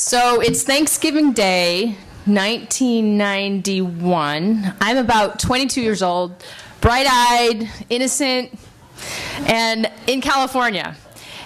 So it's Thanksgiving Day, 1991. I'm about 22 years old, bright-eyed, innocent, and in California.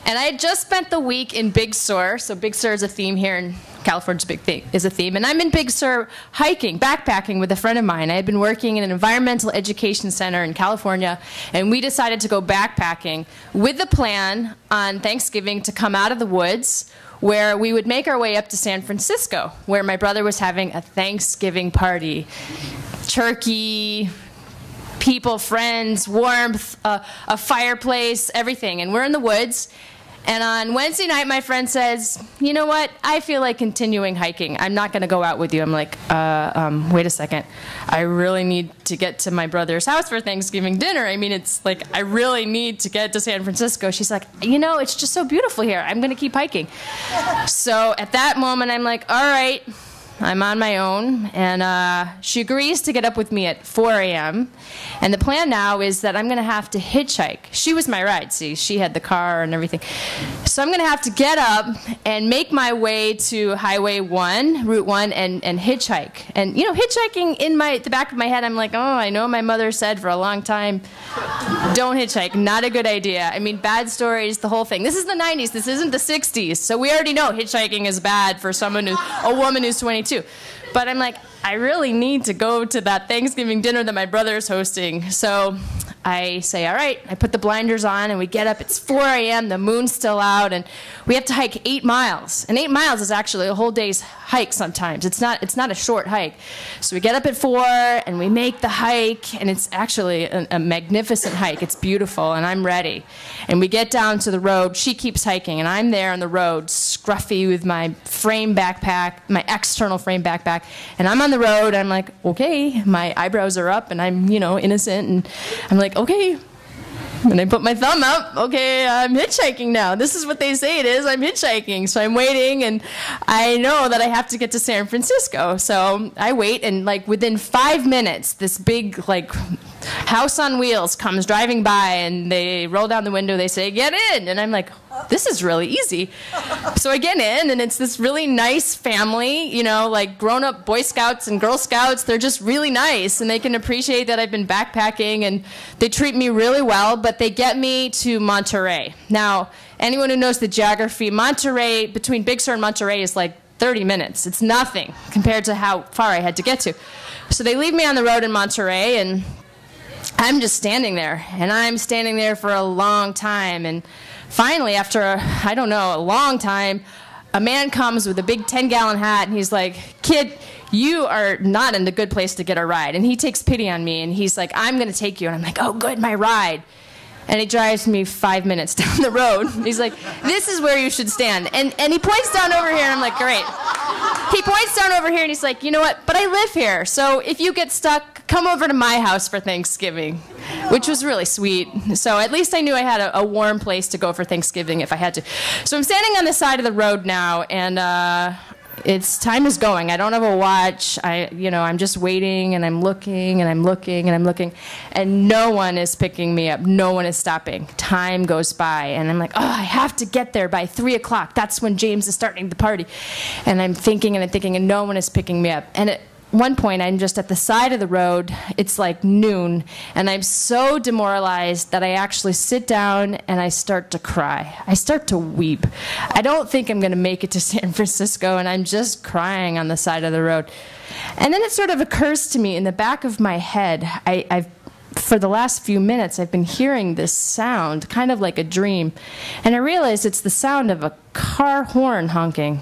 And I had just spent the week in Big Sur. So Big Sur is a theme here in California's is a theme. And I'm in Big Sur hiking, backpacking with a friend of mine. I had been working in an environmental education center in California, and we decided to go backpacking with the plan on Thanksgiving to come out of the woods, where we would make our way up to San Francisco, where my brother was having a Thanksgiving party. Turkey, people, friends, warmth, a fireplace, everything. And we're in the woods. And on Wednesday night, my friend says, you know what? I feel like continuing hiking. I'm not going to go out with you. I'm like, wait a second. I really need to get to my brother's house for Thanksgiving dinner. I mean, it's like, I really need to get to San Francisco. She's like, you know, it's just so beautiful here. I'm going to keep hiking. So at that moment, I'm like, all right. I'm on my own, and she agrees to get up with me at 4 a.m., and the plan now is that I'm going to have to hitchhike. She was my ride, see, she had the car and everything. So I'm going to have to get up and make my way to Highway 1, Route 1, and hitchhike. And, you know, hitchhiking in the back of my head, I'm like, oh, I know my mother said for a long time, don't hitchhike, not a good idea. I mean, bad stories, the whole thing. This is the 90s, this isn't the 60s, so we already know hitchhiking is bad for a woman who's 22. But I'm like, I really need to go to that Thanksgiving dinner that my brother is hosting. So I say, all right, I put the blinders on, and we get up. It's 4 a.m., the moon's still out, and we have to hike 8 miles. And 8 miles is actually a whole day's hike sometimes. It's not a short hike. So we get up at 4, and we make the hike, and it's actually a magnificent hike. It's beautiful, and I'm ready. And we get down to the road. She keeps hiking, and I'm there on the road, scruffy with my frame backpack, my external frame backpack, and I'm on the road. I'm like, okay, my eyebrows are up, and I'm, innocent, and I'm like, okay. And I put my thumb up, okay, I'm hitchhiking now. This is what they say it is, I'm hitchhiking. So I'm waiting, and I know that I have to get to San Francisco. So I wait, and within 5 minutes, this big house on wheels comes driving by, and they roll down the window, they say, get in. And I'm like, this is really easy. So I get in, and it's this really nice family, grown-up Boy Scouts and Girl Scouts. They're just really nice, and they can appreciate that I've been backpacking, and they treat me really well, but they get me to Monterey. Now, anyone who knows the geography, Monterey, between Big Sur and Monterey is 30 minutes. It's nothing compared to how far I had to get to. So they leave me on the road in Monterey, and I'm just standing there, and I'm standing there for a long time, and finally, after, a long time, a man comes with a big 10-gallon hat, and he's like, kid, you are not in a good place to get a ride. And he takes pity on me, and he's like, I'm going to take you. And I'm like, oh, good, my ride. And he drives me 5 minutes down the road. He's like, this is where you should stand. And he points down over here, and I'm like, great. He points down over here, and he's like, you know what, but I live here, so if you get stuck, come over to my house for Thanksgiving, which was really sweet. So at least I knew I had a warm place to go for Thanksgiving if I had to. So I'm standing on the side of the road now, and time is going. I don't have a watch. I'm just waiting, and I'm looking, and I'm looking, and I'm looking, and no one is picking me up. No one is stopping. Time goes by, and I'm like, oh, I have to get there by 3 o'clock. That's when James is starting the party. And I'm thinking, and no one is picking me up. And at one point, I'm just at the side of the road. It's noon, and I'm so demoralized that I actually sit down and I start to cry. I start to weep. I don't think I'm going to make it to San Francisco, and I'm just crying on the side of the road. And then it sort of occurs to me in the back of my head, for the last few minutes, I've been hearing this sound, kind of like a dream, and I realize it's the sound of a car horn honking.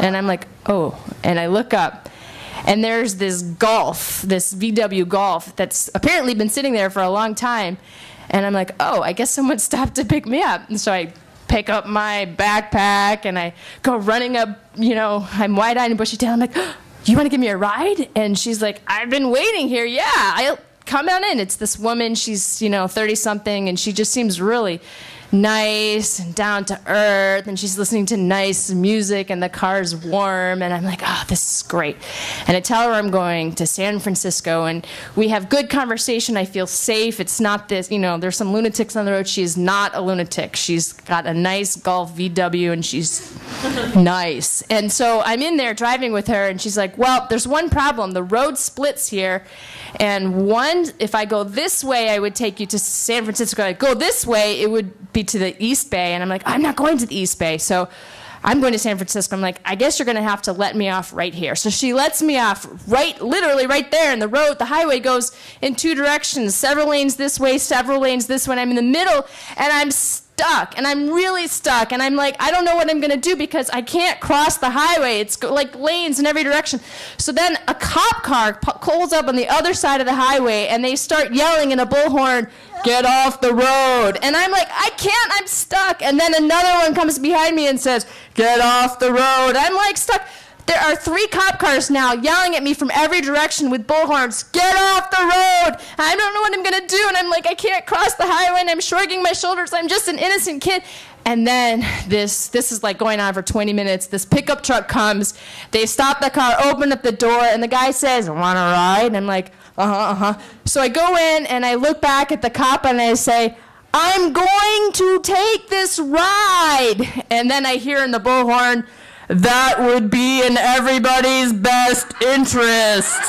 And I'm like, oh, and I look up. And there's this Golf, this VW Golf, that's apparently been sitting there for a long time. And I'm like, oh, I guess someone stopped to pick me up. And so I pick up my backpack, and I go running up, I'm wide-eyed and bushy-tailed. I'm like, oh, you want to give me a ride? And she's like, I've been waiting here. Yeah, come on in. It's this woman. She's, 30-something, and she just seems really nice and down to earth, and she's listening to nice music, and the car's warm, and I'm like, oh, this is great. And I tell her I'm going to San Francisco, and we have good conversation. I feel safe. It's not this, there's some lunatics on the road. She is not a lunatic. She's got a nice Golf VW, and she's nice. And so I'm in there driving with her, and she's like, well, there's one problem. The road splits here, and if I go this way, I would take you to San Francisco. I go this way, it would be to the East Bay. And I'm like, I'm not going to the East Bay. So I'm going to San Francisco. I'm like, I guess you're going to have to let me off right here. So she lets me off literally right there. And the highway goes in two directions, several lanes this way, several lanes this way. I'm in the middle, and I'm stuck, and I'm really stuck, and I'm like, I don't know what I'm going to do because I can't cross the highway. It's like lanes in every direction. So then a cop car pulls up on the other side of the highway, and they start yelling in a bullhorn, get off the road. And I'm like, I can't, I'm stuck. And then another one comes behind me and says, get off the road. I'm like stuck. There are 3 cop cars now yelling at me from every direction with bullhorns, get off the road. I don't know what I'm going to do. And I'm like, I can't cross the highway, and I'm shrugging my shoulders. I'm just an innocent kid. And then this is like going on for 20 minutes. This pickup truck comes. They stop the car, open up the door, and the guy says, want to ride? And I'm like, uh-huh. So I go in, and I look back at the cop, and I say, I'm going to take this ride. And then I hear in the bullhorn, that would be in everybody's best interest.